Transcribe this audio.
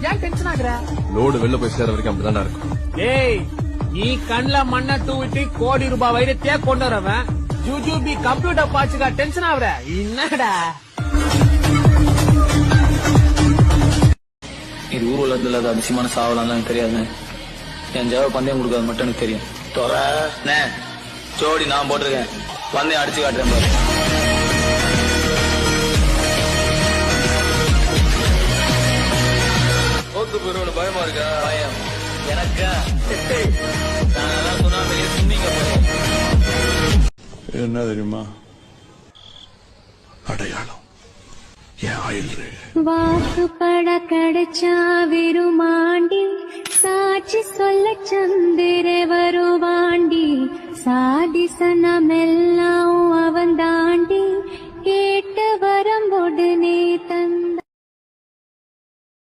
ஏன் டென்ஷன் ஆகுற? லோடு வெளில போய் சேர வரைக்கும் அப்படிதான் இருக்கும். ஏய், நீ கண்ல மண்ண தூவிட்டு கோடி ரூபாய் வைரத்தையே கொண்டு வரவன் ஜூஜூபி கம்ப்யூட்டர் பாச்சுக்கா டென்ஷன் ஆகுற? என்னடா இது ஊர் உலகத்துல இல்லாத அதிசயமான சாவலாம் எனக்கு தெரியாது. என் ஜாவ பந்தயம் கொடுக்காது மட்டும் எனக்கு தெரியும். ஜோடி நான் போட்டிருக்கேன், பந்தயம் அடிச்சு காட்டுறேன் பாரு. தோத்து போயிருவோம் பயமா இருக்கா? பயம் எனக்கு சுனாமிலே சும்மிங்க போறேன். என்ன தெரியுமா அடையாளம்? என் ஆயில் வாக்குப்பட கிடைச்சா விருமாண்டி, சாட்சி சொல்ல சந்திர வருவாண்டி, சாதி சனமெல்லாம்